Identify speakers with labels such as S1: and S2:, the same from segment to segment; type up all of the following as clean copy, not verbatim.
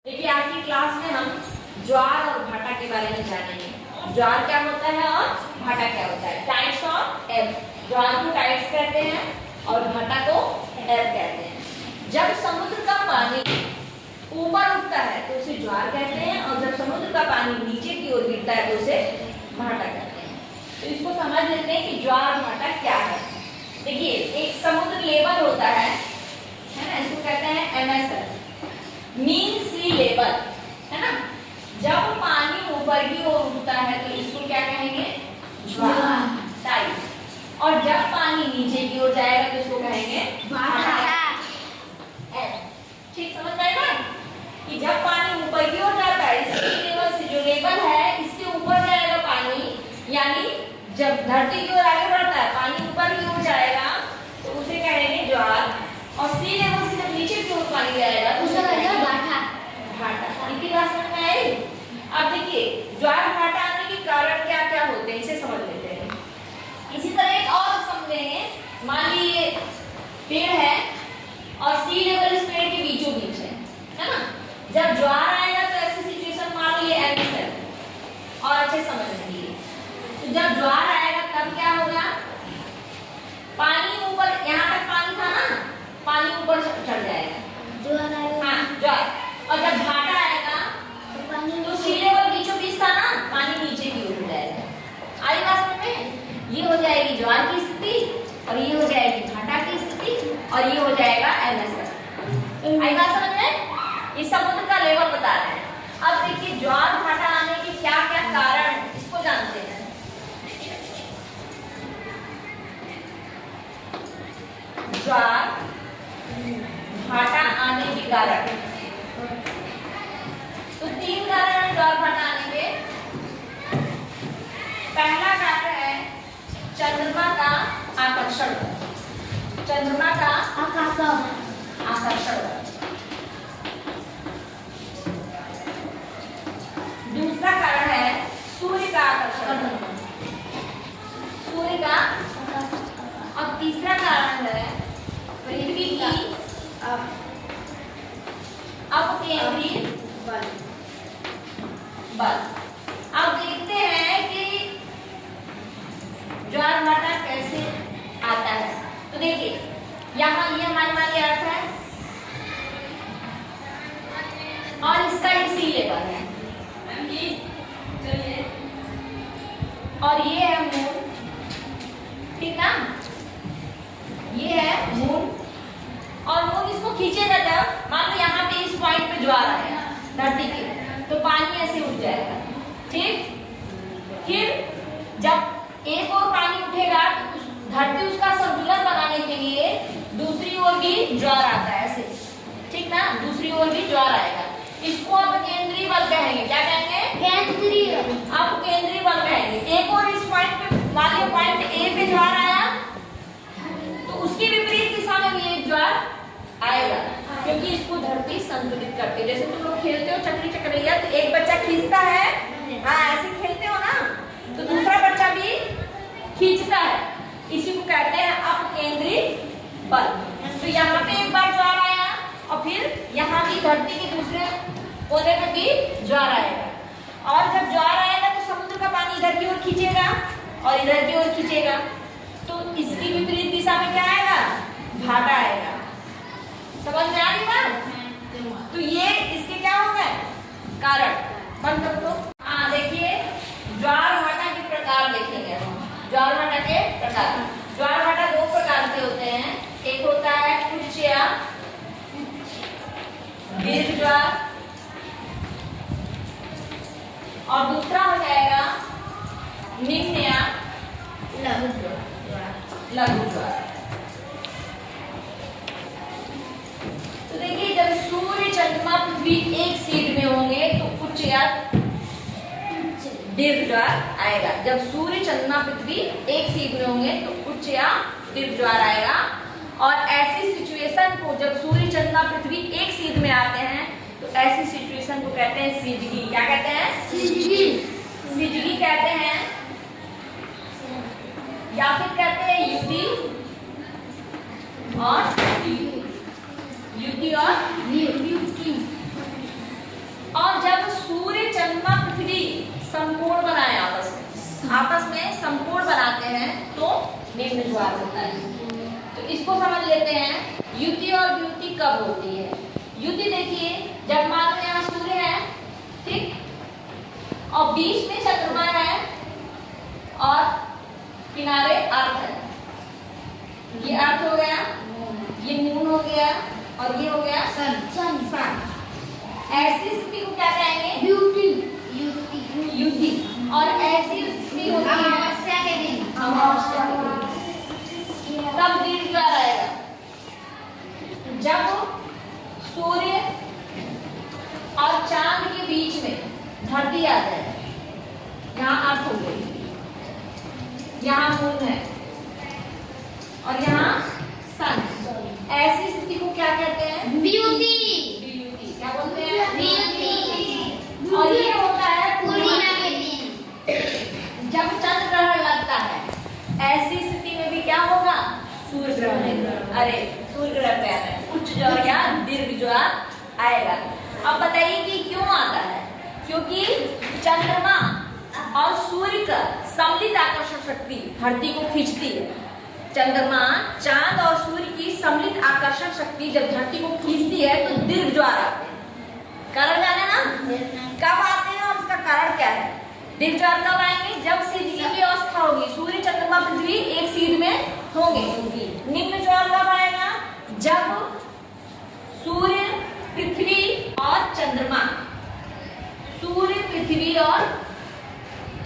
S1: देखिए आज की क्लास में हम ज्वार और भाटा के बारे में जानेंगे। ज्वार क्या होता है और भाटा क्या होता है। टाइप्स ऑफ ebb, ज्वार को टाइप्स कहते हैं और भाटा को ebb कहते हैं। जब समुद्र का पानी ऊपर उठता है तो उसे ज्वार कहते हैं और जब समुद्र का पानी नीचे की ओर गिरता है तो उसे भाटा कहते हैं। तो इसको समझ लेते हैं कि ज्वार भाटा क्या है। देखिए एक समुद्र लेवल होता है ना, इसको कहते हैं MSL, मीन सी लेवल, है ना। जब पानी ऊपर की ओर उठता है तो इसको क्या कहेंगे, ज्वार टाइप। और जब पानी नीचे की ओर जाएगा तो इसको कहेंगे भाटा। ठीक समझ में आएगा कि जब पानी ऊपर की ओर जाता है, इसकी लेवल से जो लेवल है इसके ऊपर जाएगा पानी, यानी जब धरती की ओर आगे बढ़ता है पानी ऊपर की ओर जाएगा तो उसे कहेंगे ज्वार। और सी लेवल से जब नीचे की ओर पानी जाएगा तो उसे कहेंगे भाटा। भाटा इनकी बात समझ में आई। अब देखिए ज्वार भाटा आने के कारण क्या क्या होते हैं इसे समझ लेते हैं। इसी तरह एक और समझेंगे, मान लीजिए पेड़ है और सी लेवल इस पेड़ के बीचों बीच है ना। जब ज्वार आएगा तो ऐसी सिचुएशन मान लीजिए MSL, और अच्छे समझ लीजिए। तो जब ज्वार आएगा तब क्या होगा, पानी ऊपर, यहाँ तक पानी था ना, पानी ऊपर चढ़ जाएगा ज्वार आएगा। हाँ ज्वार। और जब भाटा आएगा तो पानी तो सी लेवल बीचों बीच था ना, पानी नीचे की ओर जाएगा। आई बात में, ये हो जाएगी ज्वार की स्थिति और ये हो जाएगी भाटा की स्थिति और ये हो जाएगा MSL। आई बात समझ में, ये समुद्र का लेवल बता रहे हैं। अब देखिए ज्वार भाटा आने के क्या क्या कारण इसको जानते हैं। ज्वार भाटा आने के कारण, तो 3 कारण है ज्वार भाटा आने के। पहला कारण है चंद्रमा का आकर्षण, चंद्रमा का आकर्षण। दूसरा कारण है सूर्य का आकर्षण, सूर्य का। और तीसरा कारण है पृथ्वी की अपकेंद्री बल। अब देखते हैं कि ज्वार भाटा कैसे आता है। तो देखिए यहाँ ये हमारे वाले अर्थ है और इसका इसी लेवल है, और ये है मून, ठीक ना, ये है मून। और मून इसको खींचेगा जब मान लो यहाँ पे इस पॉइंट पे ज्वार आया धरती के, तो पानी ऐसे उठ जाएगा, ठीक। फिर जब एक और पानी उठेगा तो धरती उसका संतुलन बनाने के लिए दूसरी ओर भी ज्वार आता है ऐसे, ठीक ना, दूसरी ओर भी ज्वार आएगा। इसको अपकेंद्री बल कहेंगे। क्या कहेंगे, केंद्रीय, अपकेंद्री बल कहेंगे। एक और इस पॉइंट पे मान लो पॉइंट A पे ज्वार आया तो उसकी विपरीत दिशा में भी एक ज्वार आएगा, क्योंकि इसको धरती संतुलित करती है। जैसे तुम लोग खेलते हो चक्री चक्रिया, तो एक बच्चा खींचता है, हाँ ऐसे खेलते हो ना, तो दूसरा बच्चा भी खींचता है। इसी को कहते हैं अपकेंद्री बल। तो यहाँ पे एक बार ज्वार आया और फिर यहाँ भी धरती के दूसरे कोने पे भी ज्वार आएगा। और जब ज्वार आएगा तो समुद्र का पानी इधर की ओर खींचेगा और इधर की ओर खींचेगा, तो इसकी विपरीत दिशा में क्या आएगा, भाटा आएगा। समझ में आ रही बात। तो ये इसके क्या हो गए कारण। बंद कर दो। हाँ देखिए ज्वार भाटा के प्रकार देखेंगे हम। ज्वार भाटा के प्रकार, ज्वार भाटा 2 प्रकार के होते हैं। एक होता है उच्च या दीर्घ ज्वार और दूसरा हो जाएगा निम्न या लघु ज्वार। तो देखिए जब सूर्य चंद्रमा पृथ्वी एक सीध में होंगे तो उच्च या दीर्घ ज्वार आएगा। जब सूर्य चंद्रमा पृथ्वी एक सीध में होंगे तो उच्च या दीर्घ ज्वार आएगा। और ऐसी सिचुएशन को जब सूर्य चंद्रमा पृथ्वी एक सीध में आते हैं तो ऐसी सिचुएशन को कहते हैं सिजगी। क्या कहते हैं, सिजगी कहते हैं, या फिर कहते हैं युति और युति और आपस में समकोण बनाते हैं तो निम्न ज्वार होता है। तो इसको समझ लेते हैं युति और व्युति कब होती है। युति देखिए, जब मान लो यहाँ सूर्य है, ठीक, और बीच में चंद्रमा है और किनारे अर्थ है। ये अर्थ हो गया, ये मून हो गया और ये हो गया सन। ऐसी स्थिति को क्या कहेंगे? युति। और ऐसी स्थिति होती है अमावस्या के दिन, तब दीर्घ ज्वार आएगा। जब सूर्य और चांद के बीच में धरती आ जाए, यहाँ अर्थ हो गई, यहाँ मून है और यहाँ सन, ऐसी स्थिति को क्या कहते हैं? व्युति। क्या बोलते हैं? व्युति। और ये होता है पूर्णिमा के दिन, जब चंद्र ग्रहण लगता है। ऐसी स्थिति में भी क्या होगा? सूर्य ग्रहण। अरे सूर्य ग्रहण क्या है? उच्च ज्वार या दीर्घ ज्वार आएगा। अब बताइए कि क्यों आता है? क्योंकि चंद्रमा और सूर्य का सम्मिलित आकर्षण शक्ति धरती को खींचती है। चंद्रमा, चांद और सूर्य की सम्मिलित आकर्षण शक्ति जब धरती को खींचती है तो दीर्घ ज्वार आते हैं। कारण जाने ना कब आते हैं और उसका कारण क्या है? दीर्घ ज्वार कब आएंगे? जब सीधी की व्यवस्था होगी, सूर्य चंद्रमा पृथ्वी एक सीध में होंगे। निम्न ज्वार कब आएगा? जब सूर्य, पृथ्वी और चंद्रमा, सूर्य, पृथ्वी और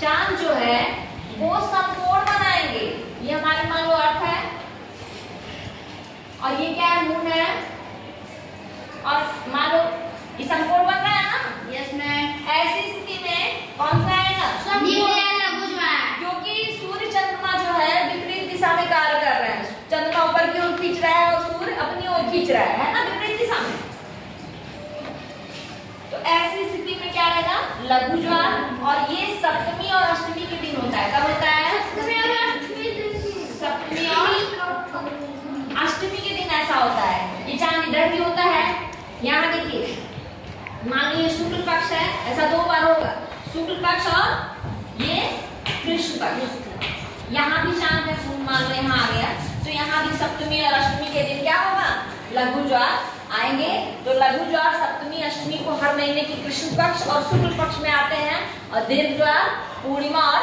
S1: चांद जो है वो समकोण बनाएंगे। ये हमारे मान लो अर्थ है और ये क्या है? मून है। और मान लो ये समकोण बन रहा है ना? Yes ma'am. ऐसी स्थिति में कौन सा आएगा? क्योंकि सूर्य चंद्रमा जो है विपरीत दिशा में कार्य कर रहे हैं। चंद्रमा ऊपर की ओर खींच रहा है और सूर्य अपनी ओर खींच रहा है ना, विपरीत दिशा में। तो ऐसी स्थिति में क्या रहेगा? लघु ज्वार। और ये सप्तमी और अष्टमी के दिन होता है। कब होता है? सप्तमी और अष्टमी के दिन ऐसा होता है। ये चांद इधर भी होता है। यहाँ देखिए, मान लीजिए शुक्ल पक्ष है, ऐसा दो बार होगा, शुक्ल पक्ष और ये कृष्ण पक्ष। यहाँ भी चांद है, मान लो यहाँ आ गया, तो यहाँ भी सप्तमी और अष्टमी के दिन क्या होगा? लघु ज्वार आएंगे। तो लघु ज्वार सप्तमी अष्टमी को हर महीने की कृष्ण पक्ष और शुक्ल पक्ष में आते हैं और दीर्घ ज्वार पूर्णिमा और